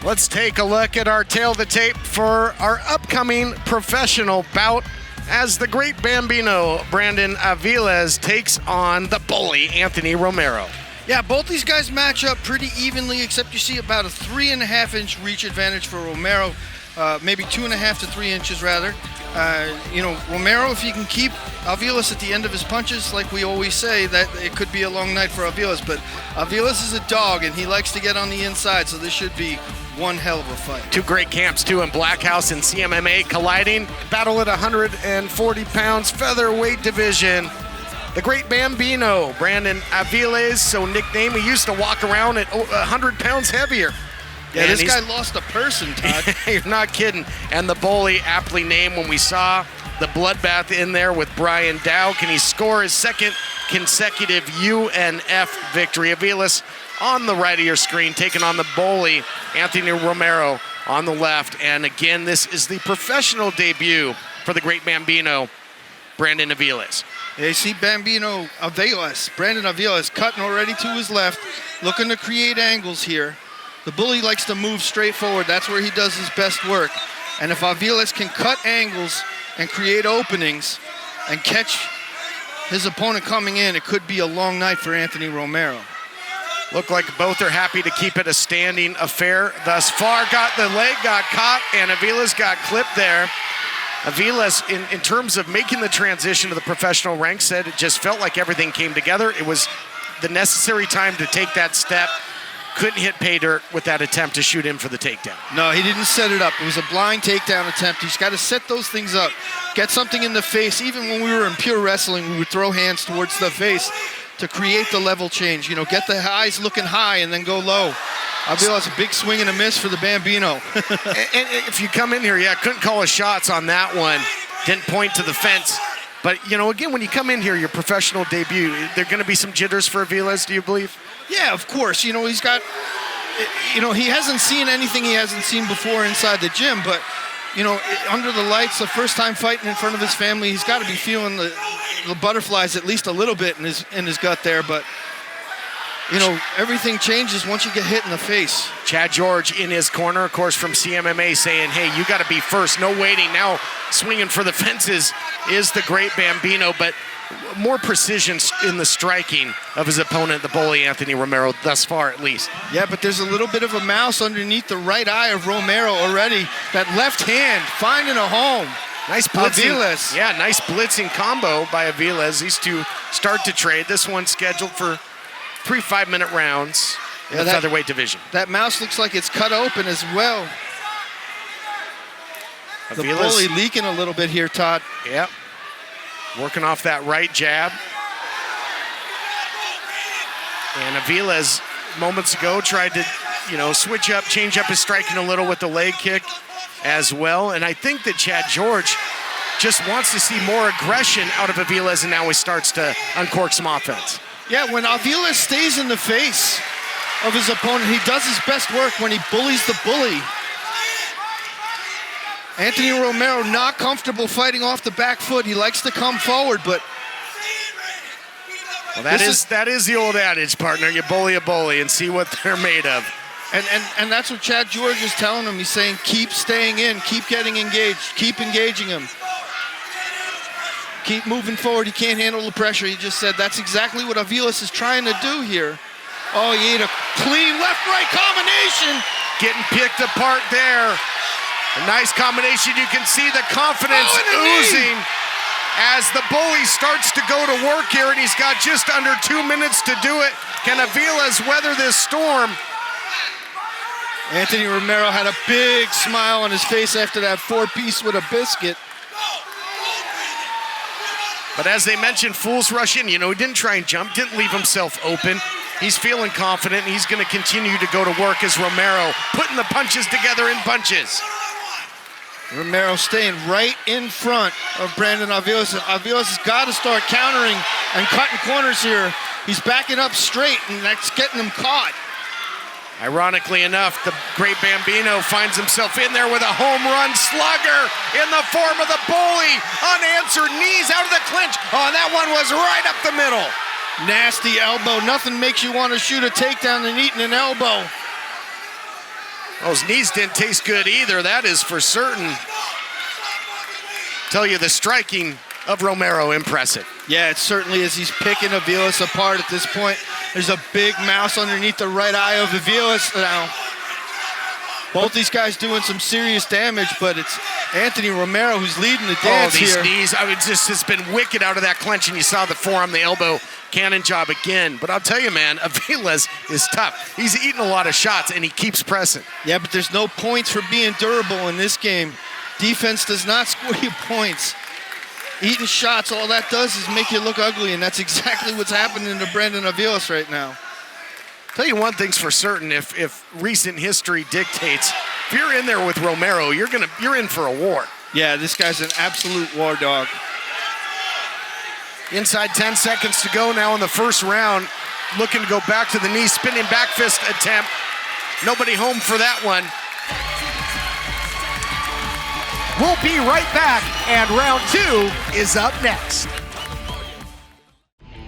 Let's take a look at our tail of the tape for our upcoming professional bout as the great Bambino, Brandon Aviles, takes on the bully, Anthony Romero. Yeah, both these guys match up pretty evenly, except you see about a 3.5-inch reach advantage for Romero, maybe 2.5 to 3 inches rather. Romero, if he can keep Aviles at the end of his punches, like we always say, that it could be a long night for Aviles. But Aviles is a dog, and he likes to get on the inside, so this should be one hell of a fight. Two great camps, too, in Black House and CMMA colliding. Battle at 140 pounds, featherweight division. The great Bambino, Brandon Aviles, so nicknamed. He used to walk around at 100 pounds heavier. Yeah, this guy lost a person, Todd. You're not kidding. And the bully, aptly named when we saw the bloodbath in there with Brian Dow. Can he score his second consecutive UNF victory? Aviles on the right of your screen, taking on the bully, Anthony Romero on the left. And again, this is the professional debut for the great Bambino, Brandon Aviles. Yeah, you see Brandon Aviles cutting already to his left, looking to create angles here. The bully likes to move straight forward. That's where he does his best work. And if Aviles can cut angles and create openings and catch his opponent coming in, it could be a long night for Anthony Romero. Look like both are happy to keep it a standing affair thus far. The leg got caught, and Aviles got clipped there. Aviles, in terms of making the transition to the professional ranks, said it just felt like everything came together. It was the necessary time to take that step. Couldn't hit pay dirt with that attempt to shoot in for the takedown. No, he didn't set it up. It was a blind takedown attempt. He's got to set those things up, get something in the face. Even when we were in pure wrestling, we would throw hands towards the face to create the level change. Get the eyes looking high and then go low. Aviles a big swing and a miss for the Bambino. and if you come in here, couldn't call his shots on that one. Didn't point to the fence. But, again, when you come in here, your professional debut, there are going to be some jitters for Aviles, do you believe? Yeah, of course. He's got, he hasn't seen anything he hasn't seen before inside the gym. But, under the lights, the first time fighting in front of his family, he's got to be feeling the butterflies at least a little bit in his gut there. But, everything changes once you get hit in the face. Chad George in his corner, of course, from CMMA saying, hey, you got to be first, no waiting. Now swinging for the fences is the great Bambino, but more precision in the striking of his opponent, the bully, Anthony Romero, thus far at least. Yeah, but there's a little bit of a mouse underneath the right eye of Romero already. That left hand finding a home. Nice blitzing. Aviles. Yeah, nice blitzing combo by Aviles. These two start to trade. This one's scheduled for 3 5-minute rounds in the featherweight division. That mouse looks like it's cut open as well. The bully leaking a little bit here, Todd. Yep. Working off that right jab. And Aviles, moments ago, tried to, switch up, change up his striking a little with the leg kick as well. And I think that Chad George just wants to see more aggression out of Aviles, and now he starts to uncork some offense. Yeah, when Aviles stays in the face of his opponent, he does his best work when he bullies the bully. Anthony Romero not comfortable fighting off the back foot. He likes to come forward, but... Well, that is the old adage, partner. You bully a bully and see what they're made of. And that's what Chad George is telling him. He's saying, keep staying in, keep getting engaged, keep engaging him. Keep moving forward. He can't handle the pressure. He just said that's exactly what Aviles is trying to do here. Oh, he ate a clean left-right combination. Getting picked apart there. A nice combination. You can see the confidence oozing as the bully starts to go to work here, and he's got just under 2 minutes to do it. Can Aviles weather this storm? Anthony Romero had a big smile on his face after that 4-piece with a biscuit. But as they mentioned, fools rush in. He didn't try and jump, didn't leave himself open. He's feeling confident, and he's going to continue to go to work as Romero putting the punches together in bunches. Romero staying right in front of Brandon Aviles. Aviles has got to start countering and cutting corners here. He's backing up straight, and that's getting him caught. Ironically enough, the great Bambino finds himself in there with a home run slugger in the form of the bully. Unanswered knees out of the clinch. Oh, and that one was right up the middle. Nasty elbow. Nothing makes you want to shoot a takedown than eating an elbow. Those knees didn't taste good either, that is for certain. Tell you the striking of Romero, impressive. Yeah, it certainly is. He's picking Aviles apart at this point. There's a big mouse underneath the right eye of Aviles now. Both these guys doing some serious damage, but it's Anthony Romero who's leading the dance these here. Knees, I mean, just has been wicked out of that clench, and you saw the forearm, the elbow, cannon job again. But I'll tell you, man, Aviles is tough. He's eating a lot of shots, and he keeps pressing. Yeah, but there's no points for being durable in this game. Defense does not score you points. Eating shots, all that does is make you look ugly, and that's exactly what's happening to Brandon Aviles right now. Tell you one thing's for certain, if recent history dictates, if you're in there with Romero, you're in for a war. Yeah, this guy's an absolute war dog. Inside 10 seconds to go now in the first round. Looking to go back to the knee, spinning back fist attempt. Nobody home for that one. We'll be right back, and round 2 is up next.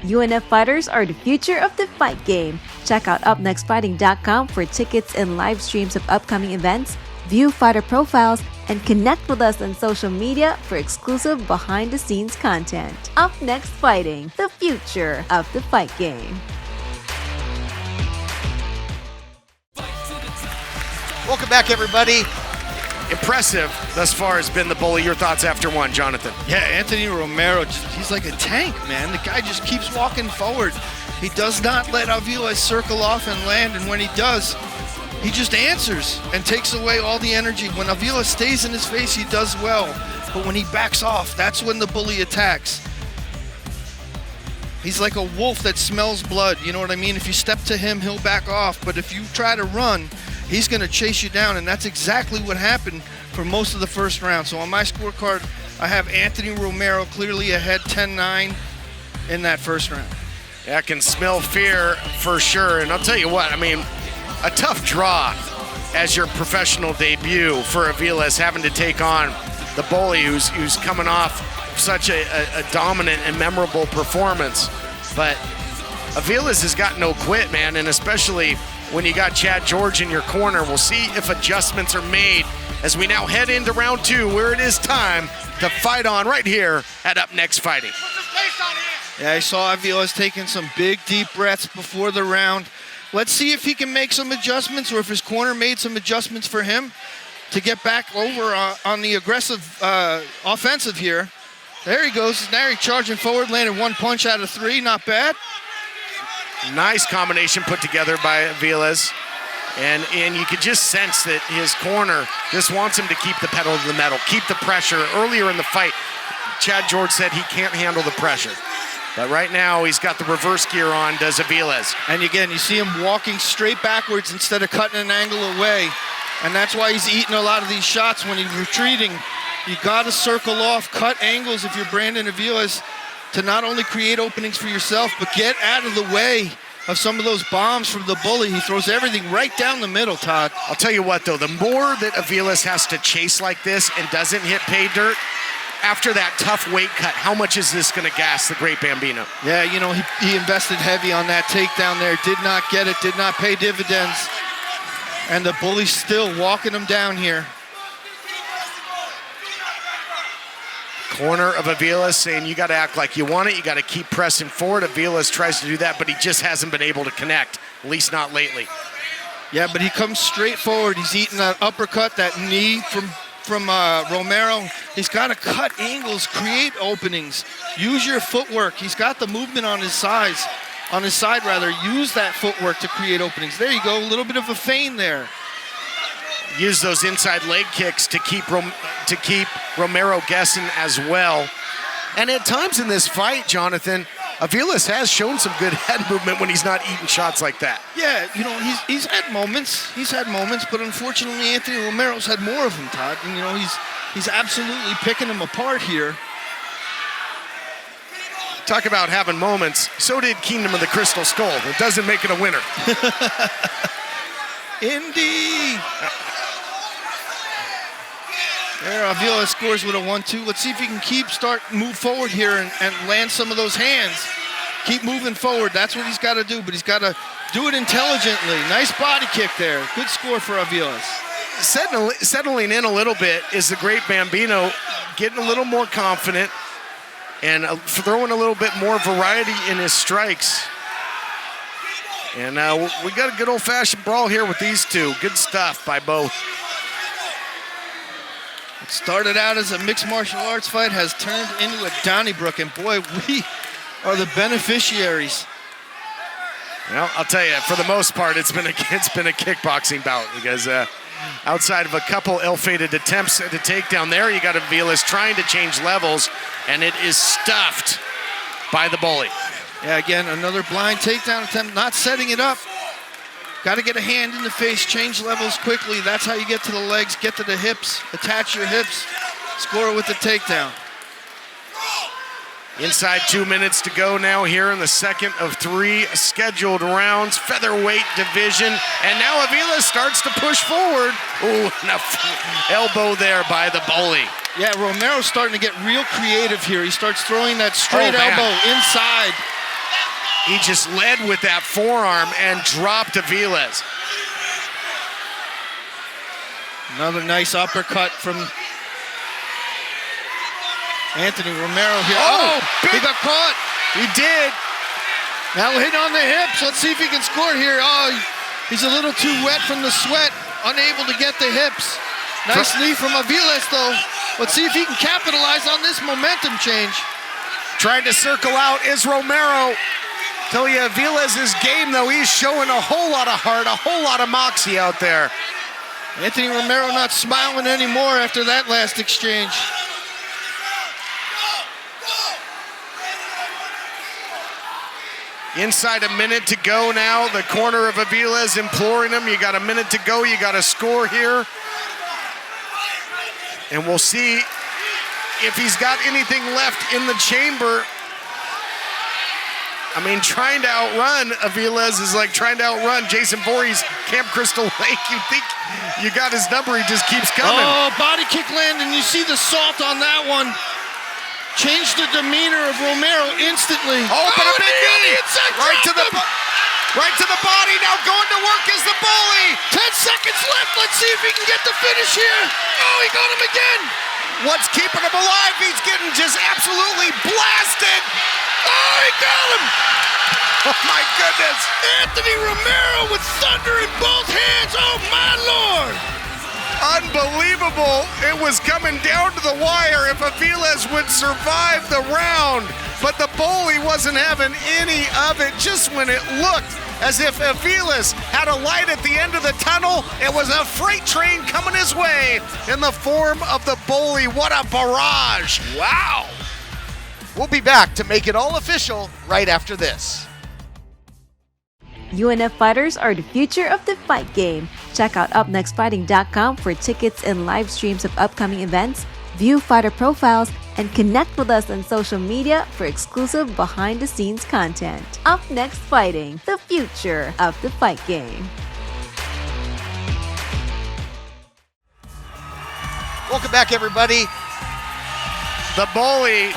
UNF fighters are the future of the fight game. Check out UpNextFighting.com for tickets and live streams of upcoming events, view fighter profiles, and connect with us on social media for exclusive behind-the-scenes content. Up Next Fighting, the future of the fight game. Welcome back, everybody. Impressive thus far has been the bully. Your thoughts after one, Jonathan? Yeah, Anthony Romero, he's like a tank, man. The guy just keeps walking forward. He does not let Aviles circle off and land, and when he does, he just answers and takes away all the energy. When Aviles stays in his face, he does well. But when he backs off, that's when the bully attacks. He's like a wolf that smells blood, you know what I mean? If you step to him, he'll back off. But if you try to run, he's going to chase you down, and that's exactly what happened for most of the first round. So on my scorecard, I have Anthony Romero clearly ahead 10-9 in that first round. Yeah, I can smell fear for sure. And I'll tell you what, I mean, a tough draw as your professional debut for Aviles, having to take on the bully who's coming off such a dominant and memorable performance. But Aviles has got no quit, man, and especially when you got Chad George in your corner. We'll see if adjustments are made as we now head into round 2, where it is time to fight on right here at Up Next Fighting. Yeah, I saw Aviles taking some big, deep breaths before the round. Let's see if he can make some adjustments, or if his corner made some adjustments for him to get back over on the aggressive offensive here. There he goes. Now he's charging forward, landed 1 punch out of 3. Not bad. Nice combination put together by Aviles. And you could just sense that his corner just wants him to keep the pedal to the metal, keep the pressure. Earlier in the fight, Chad George said he can't handle the pressure. But right now, he's got the reverse gear on, does Aviles. And again, you see him walking straight backwards instead of cutting an angle away. And that's why he's eating a lot of these shots when he's retreating. You got to circle off, cut angles if you're Brandon Aviles, to not only create openings for yourself, but get out of the way of some of those bombs from the bully. He throws everything right down the middle, Todd. I'll tell you what, though, the more that Aviles has to chase like this and doesn't hit pay dirt, after that tough weight cut, how much is this going to gas the great Bambino? Yeah, you know, he invested heavy on that takedown there, did not get it, did not pay dividends. And the bully's still walking him down here. Corner of Aviles saying you got to act like you want it, you got to keep pressing forward. Aviles tries to do that, but he just hasn't been able to connect, at least not lately. Yeah, but he comes straight forward. He's eating that uppercut, that knee from Romero. He's got to cut angles, create openings, use your footwork. He's got the movement on his side. Use that footwork to create openings. There you go, a little bit of a feint there. Use those inside leg kicks to keep Romero guessing as well. And at times in this fight, Jonathan, Aviles has shown some good head movement when he's not eating shots like that. Yeah, you know, he's had moments. But unfortunately, Anthony Romero's had more of them, Todd. And, you know, he's absolutely picking them apart here. Talk about having moments. So did Kingdom of the Crystal Skull. It doesn't make it a winner. Indy. There, Aviles scores with a 1-2. Let's see if he can move forward here and land some of those hands. Keep moving forward. That's what he's got to do, but he's got to do it intelligently. Nice body kick there. Good score for Aviles. Settling in a little bit is the great Bambino, getting a little more confident and throwing a little bit more variety in his strikes. And we got a good old-fashioned brawl here with these two. Good stuff by both. It started out as a mixed martial arts fight, has turned into a Donnybrook, and boy, we are the beneficiaries. Well, I'll tell you, for the most part, it's been a kickboxing bout because outside of a couple ill-fated attempts at the takedown there, you got Aviles trying to change levels, and it is stuffed by the bully. Yeah, again, another blind takedown attempt, not setting it up. Got to get a hand in the face, change levels quickly. That's how you get to the legs, get to the hips, attach your hips, score with the takedown. Inside 2 minutes to go now here in the second of 3 scheduled rounds, featherweight division. And now Aviles starts to push forward. Ooh, elbow there by the bully. Yeah, Romero's starting to get real creative here. He starts throwing that straight elbow inside. He just led with that forearm and dropped Aviles. Another nice uppercut from Anthony Romero here. Oh, he got caught. He did. Now hit on the hips. Let's see if he can score here. Oh, he's a little too wet from the sweat, unable to get the hips. Nice knee from Aviles, though. Let's see if he can capitalize on this momentum change. Trying to circle out is Romero. Tell you, Aviles' game, though, he's showing a whole lot of heart, a whole lot of moxie out there. Anthony Romero not smiling anymore after that last exchange. Inside a minute to go now. The corner of Aviles imploring him. You got a minute to go. You got to score here. And we'll see if he's got anything left in the chamber. I mean, trying to outrun Aviles is like trying to outrun Jason Voorhees, Camp Crystal Lake. You think you got his number, he just keeps coming. Oh, body kick landing. You see the salt on that one. Changed the demeanor of Romero instantly. Oh, but a big knee. Right to the body. Now going to work is the bully. 10 seconds left. Let's see if he can get the finish here. Oh, he got him again. What's keeping him alive? He's getting just absolutely blasted. Oh, he got him. Oh, my goodness. Anthony Romero with thunder in both hands. Oh, my Lord. Unbelievable. It was coming down to the wire if Aviles would survive the round. But the bully wasn't having any of it. Just when it looked as if Aviles had a light at the end of the tunnel, it was a freight train coming his way in the form of the bully. What a barrage. Wow. We'll be back to make it all official right after this. UNF fighters are the future of the fight game. Check out UpNextFighting.com for tickets and live streams of upcoming events, view fighter profiles, and connect with us on social media for exclusive behind-the-scenes content. Up Next Fighting, the future of the fight game. Welcome back, everybody. The bully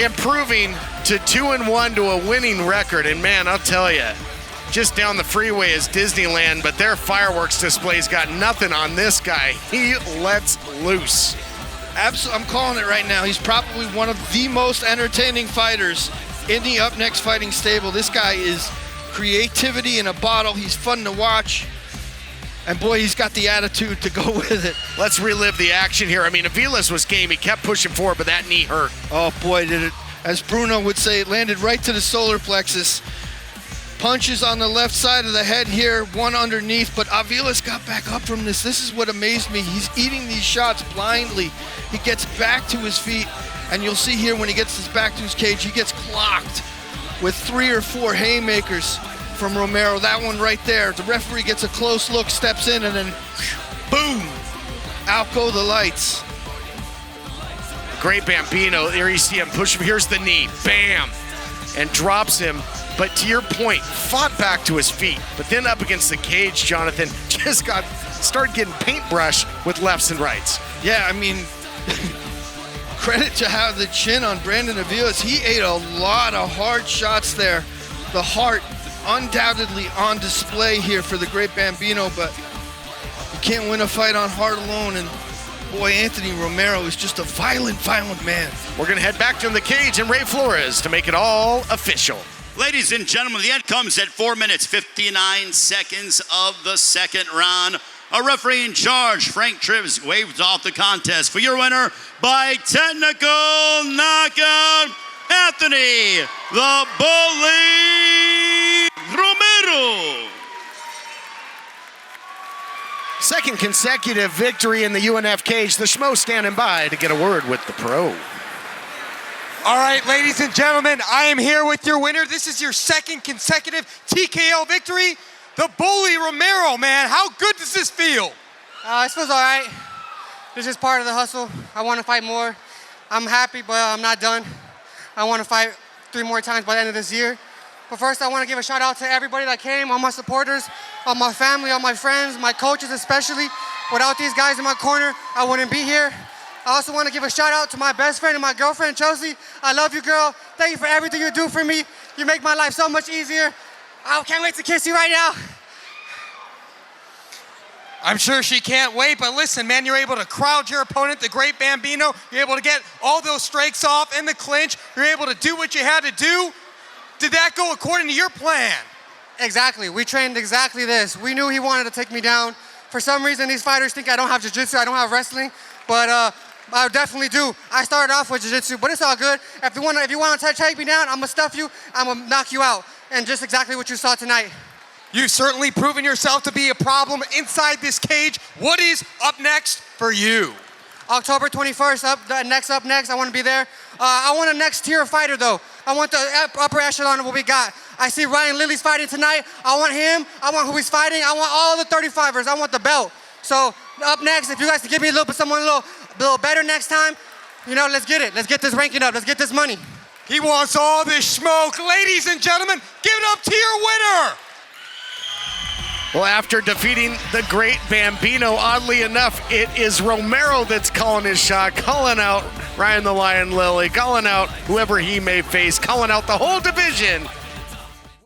improving to 2-1 to a winning record. And man, I'll tell you, just down the freeway is Disneyland, but their fireworks displays got nothing on this guy. He lets loose. Absolutely, I'm calling it right now. He's probably one of the most entertaining fighters in the Up Next Fighting stable. This guy is creativity in a bottle. He's fun to watch. And boy, he's got the attitude to go with it. Let's relive the action here. I mean, Aviles was game. He kept pushing forward, but that knee hurt. Oh boy, did it. As Bruno would say, it landed right to the solar plexus. Punches on the left side of the head here, one underneath, but Aviles got back up from this. This is what amazed me. He's eating these shots blindly. He gets back to his feet, and you'll see here when he gets his back to his cage, he gets clocked with 3 or 4 haymakers from Romero. That one right there. The referee gets a close look, steps in, and then boom, out go the lights. Great Bambino. There you see him push him. Here's the knee. Bam. And drops him. But to your point, fought back to his feet. But then up against the cage, Jonathan just started getting paintbrush with lefts and rights. Yeah, I mean, credit to have the chin on Brandon Aviles. He ate a lot of hard shots there. The heart undoubtedly on display here for the great Bambino, but you can't win a fight on heart alone, and boy, Anthony Romero is just a violent, violent man. We're going to head back to the cage and Ray Flores to make it all official. Ladies and gentlemen, the end comes at 4 minutes, 59 seconds of the second round. A referee in charge, Frank Tribbs, waves off the contest for your winner by technical knockout, Anthony the Bully Romero. Second consecutive victory in the UNF cage. The Schmo standing by to get a word with the pro. All right, ladies and gentlemen, I am here with your winner. This is your second consecutive TKO victory. The Bully Romero, man. How good does this feel? It feels all right. This is part of the hustle. I want to fight more. I'm happy, but I'm not done. I want to fight 3 more times by the end of this year. But first, I want to give a shout out to everybody that came, all my supporters, all my family, all my friends, my coaches especially. Without these guys in my corner, I wouldn't be here. I also want to give a shout out to my best friend and my girlfriend, Chelsea. I love you, girl. Thank you for everything you do for me. You make my life so much easier. I can't wait to kiss you right now. I'm sure she can't wait, but listen, man, you're able to crowd your opponent, the great Bambino. You're able to get all those strikes off in the clinch. You're able to do what you had to do. Did that go according to your plan? Exactly. We trained exactly this. We knew he wanted to take me down. For some reason, these fighters think I don't have jiu-jitsu, I don't have wrestling, but I definitely do. I started off with jiu-jitsu, but it's all good. If you want to take me down, I'm gonna stuff you, I'm gonna knock you out. And just exactly what you saw tonight. You've certainly proven yourself to be a problem inside this cage. What is up next for you? October 21st, up next. I want to be there. I want a next tier fighter, though. I want the upper echelon of what we got. I see Ryan Lilley's fighting tonight. I want him. I want who he's fighting. I want all the 35ers. I want the belt. So up next, if you guys can give me someone a little better next time, let's get it. Let's get this ranking up. Let's get this money. He wants all this smoke. Ladies and gentlemen, give it up to your winner. Well, after defeating the great Bambino, oddly enough, it is Romero that's calling his shot, calling out Ryan the Lion Lilley, calling out whoever he may face, calling out the whole division.